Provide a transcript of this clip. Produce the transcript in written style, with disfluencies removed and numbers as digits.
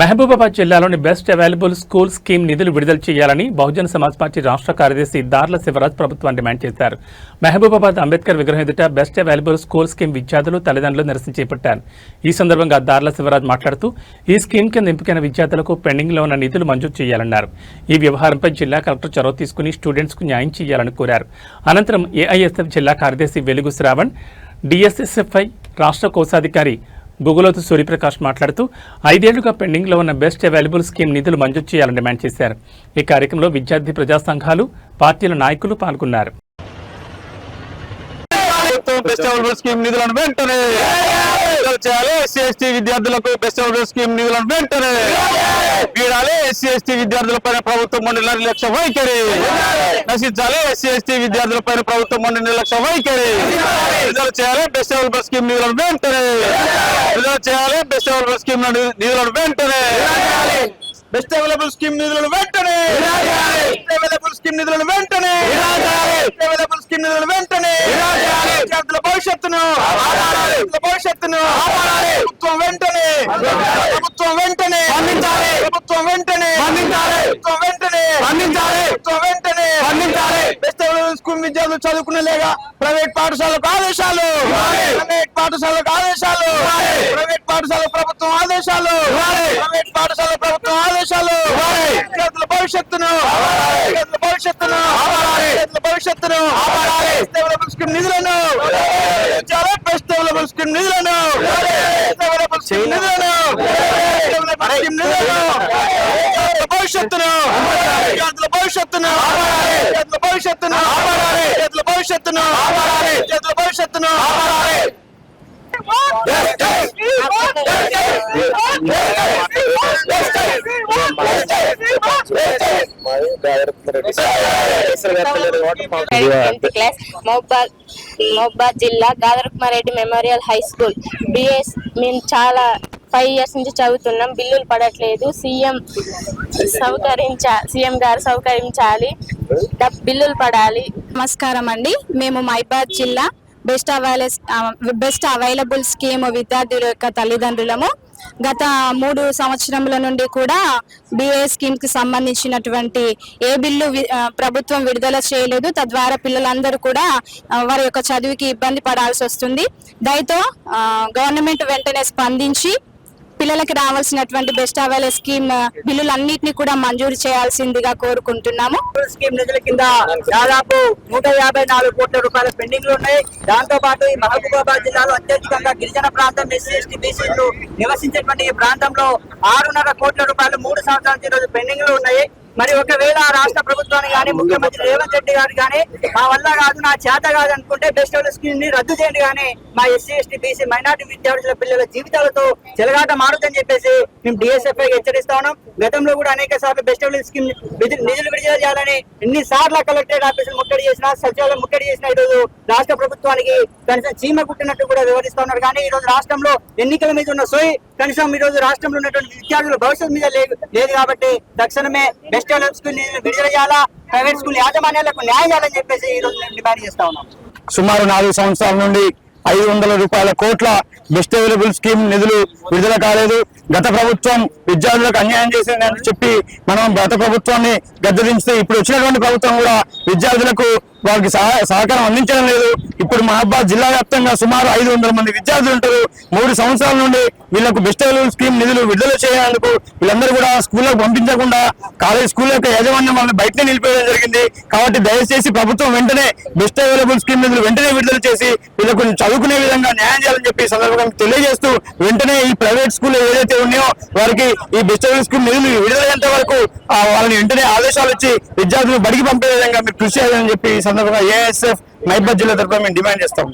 మహబూబాబాద్ జిల్లాలోని best available school scheme నిధులు విడుదల చేయాలని బహుజన సమాజ్ పార్టీ రాష్ట్ర కార్యదర్శి దార్ల శివరాజ్ ప్రభుత్వాన్ని డిమాండ్ చేశారు. మహబూబాబాద్ అంబేద్కర్ విగ్రహం ఎదుట బెస్ట్ అవైలబుల్ స్కూల్ స్కీమ్ విద్యార్థులు తల్లిదండ్రులు నిరసన చేపట్టారు. ఈ సందర్భంగా దార్ల శివరాజ్ మాట్లాడుతూ ఈ స్కీమ్ కింద ఎంపికైన విద్యార్థులకు పెండింగ్లో ఉన్న నిధులు మంజూరు చేయాలన్నారు. ఈ వ్యవహారంపై జిల్లా కలెక్టర్ చొరవ తీసుకుని స్టూడెంట్స్కు న్యాయం చేయాలని కోరారు. అనంతరం ఏఐఎస్ఎఫ్ జిల్లా కార్యదర్శి వెలుగు శ్రావణ్, డిఎస్ఎస్ఎఫ్ఐ రాష్ట్ర కోశాధికారి గుగులోతు సూర్యప్రకాష్ మాట్లాడుతూ 5 ఏళ్లుగా పెండింగ్లో ఉన్న బెస్ట్ అవైలబుల్ స్కీమ్ నిధులు మంజూరు చేయాలని డిమాండ్ చేశారు. ఈ కార్యక్రమంలో విద్యార్థి ప్రజా సంఘాలు, పార్టీల నాయకులు పాల్గొన్నారు. బెస్ట్ అవైలబుల్ స్కీమ్ నిధులను వెంటనే ఎస్సీ/ఎస్టీ విద్యార్థులకు బెస్ట్ అవైలబుల్ స్కీమ్ నిధులను వెంటనే వీడాలి. ఎస్సీ/ఎస్టీ విద్యార్థులపైన ప్రభుత్వం నిర్లక్ష్య వైఖరి నశించాలి. ఎస్సీ/ఎస్టీ విద్యార్థులపైన ప్రభుత్వం నిర్లక్ష్య వైఖరి విడుదల చేయాలి. బెస్ట్ అవైలబుల్ స్కీమ్ నిధులను వెంటనే విడుదల చేయాలి. బెస్ట్ అవైలబుల్ స్కీమ్ నిధులను వెంటనే బెస్ట్ అవైలబుల్ స్కీమ్ నిధులను వెంటనే అవైలబుల్ స్కీమ్ నిధులను వెంటనే అవైలబుల్ స్కీమ్ నిధులను వెంటనే విద్యార్థుల భవిష్యత్తును ప్రభుత్వం వెంటనే ప్రభుత్వం వెంటనే ప్రభుత్వం వెంటనే ప్రభుత్వం వెంటనే బెస్ట్ అవైలబుల్ స్కూల్ విద్యార్థులు చదువుకునేలేగా ప్రైవేట్ పాఠశాలకు ఆదేశాలు ప్రైవేట్ పాఠశాలకు ఆదేశాలు ప్రైవేట్ పాఠశాల ప్రభుత్వం ఆదేశాలు ప్రైవేట్ పాఠశాల ప్రభుత్వం ఆదేశాలు విద్యార్థుల భవిష్యత్తును భవిష్యత్తును స్కీమ్ నిధులను బెస్ట్ అవైలబుల్ స్కీమ్ నిధులను భవిష్యత్తును విద్యార్థుల భవిష్యత్తును భవిష్యత్తును భవిష్యత్తును భవిష్యత్తును మహబూబాబాద్ జిల్లా గాదరకుమారెడ్డి మెమోరియల్ హై స్కూల్ బిఎస్ మేము చాలా 5 years నుంచి చదువుతున్నాం. బిల్లులు పడట్లేదు. సీఎం గారు సౌకరించాలి. బిల్లులు పడాలి. నమస్కారం అండి. మేము మహబూబాబాద్ జిల్లా బెస్ట్ అవైలబుల్ స్కీమ్ విద్యార్థుల యొక్క తల్లిదండ్రులము. గత 3 సంవత్సరముల నుండి కూడా బిఏ స్కీమ్ కి సంబంధించినటువంటి ఏ బిల్లు ప్రభుత్వం విడుదల చేయలేదు. తద్వారా పిల్లలందరూ కూడా వారి యొక్క చదువుకి ఇబ్బంది పడాల్సి వస్తుంది. దయతో గవర్నమెంట్ వెంటనే స్పందించి పిల్లలకి రావాల్సినటువంటి బెస్ట్ అవైలబుల్ స్కీమ్ బిల్లులన్నింటినీ కూడా మంజూరు చేయాల్సిందిగా కోరుకుంటున్నాము. స్కీమ్ నిధుల కింద దాదాపు 154 కోట్ల రూపాయల పెండింగ్ లో ఉన్నాయి. దాంతో పాటు ఈ మహబూబాబాద్ జిల్లాలో అత్యధికంగా గిరిజన ప్రాంతం ఎస్సీ/ఎస్టీ బీసీలు నివసించేటువంటి ఈ ప్రాంతంలో 6.5 కోట్ల రూపాయలు 3 సంవత్సరాల నుంచి ఈరోజు పెండింగ్ లో ఉన్నాయి. మరి ఒకవేళ రాష్ట్ర ప్రభుత్వాన్ని కానీ ముఖ్యమంత్రి రేవంత్ రెడ్డి గారు కానీ మా వల్ల కాదు, నా చేత కాదు అనుకుంటే బెస్ట్ అవైలబుల్ స్కీమ్ ని రద్దు చేయండి. కానీ మా ఎస్సీ/ఎస్టీ బీసీ మైనార్టీ విద్యార్థుల పిల్లల జీవితాలతో చెలగాట మారుతుందని చెప్పేసి మేము డిఎస్ఎఫ్ఐ హెచ్చరిస్తా ఉన్నాం. గతంలో కూడా అనేక సార్లు బెస్ట్ అవైలబుల్ స్కీమ్ నిధులు విడుదల చేయాలని ఎన్నిసార్లు కలెక్టరేట్ ఆఫీసులు ముట్టడి చేసినా, సచివాలయం ముట్టడి చేసినా ఈరోజు రాష్ట్ర ప్రభుత్వానికి కనీసం చీమ కుట్టినట్టు కూడా వివరిస్తా ఉన్నారు. కానీ ఈ రోజు రాష్ట్రంలో ఎన్నికల మీద ఉన్న సోయి కనీసం ఈ రోజు రాష్ట్రంలో ఉన్నటువంటి విద్యార్థుల భవిష్యత్తు మీద లేదు. కాబట్టి తక్షణమే బెస్ట్ అవైలబుల్ స్కూల్ విడుదల చేయాలా, ప్రైవేట్ స్కూల్ యాజమాన్యాలకు న్యాయం చేయాలని చెప్పేసి ఈ రోజు మేము డిమాండ్ చేస్తా ఉన్నాం. సుమారు 4 సంవత్సరాల నుండి 500 కోట్ల బెస్ట్ అవైలబుల్ స్కీమ్ నిధులు విడుదల కాలేదు. గత ప్రభుత్వం విద్యార్థులకు అన్యాయం చేసిందని చెప్పి మనం గత ప్రభుత్వాన్ని గద్దెదించితే ఇప్పుడు వచ్చినటువంటి ప్రభుత్వం కూడా విద్యార్థులకు వారికి సహకారం అందించడం లేదు. ఇప్పుడు మహబూబాబాద్ జిల్లా వ్యాప్తంగా సుమారు 500 మంది విద్యార్థులు ఉంటారు. 3 సంవత్సరాల నుండి వీళ్ళకు బెస్ట్ అవైలబుల్ స్కీమ్ నిధులు విడుదల చేసేందుకు వీళ్ళందరూ కూడా స్కూళ్ళకు పంపించకుండా కాలేజ్ స్కూల్ యొక్క యాజమాన్యం వాళ్ళని బయటనే నిలిపేయడం జరిగింది. కాబట్టి దయచేసి ప్రభుత్వం వెంటనే బెస్ట్ అవైలబుల్ స్కీమ్ నిధులు వెంటనే విడుదల చేసి వీళ్ళకు చదువుకునే విధంగా న్యాయం చేయాలని చెప్పి సందర్భంగా తెలియజేస్తూ వెంటనే ఈ ప్రైవేట్ స్కూల్ ఏదైతే ఉన్నాయో వారికి ఈ బెస్ట్ అవైలబుల్ స్కీమ్ నిధులు విడుదలయ్యేంత వరకు వాళ్ళని వెంటనే ఆదేశాలు ఇచ్చి విద్యార్థులు బడికి పంపే విధంగా మీరు కృషి చేయాలని చెప్పి సందర్భంగా ఏఎస్ఎఫ్ మహబూబాబాద్ జిల్లా తరఫున మేము డిమాండ్ చేస్తాం.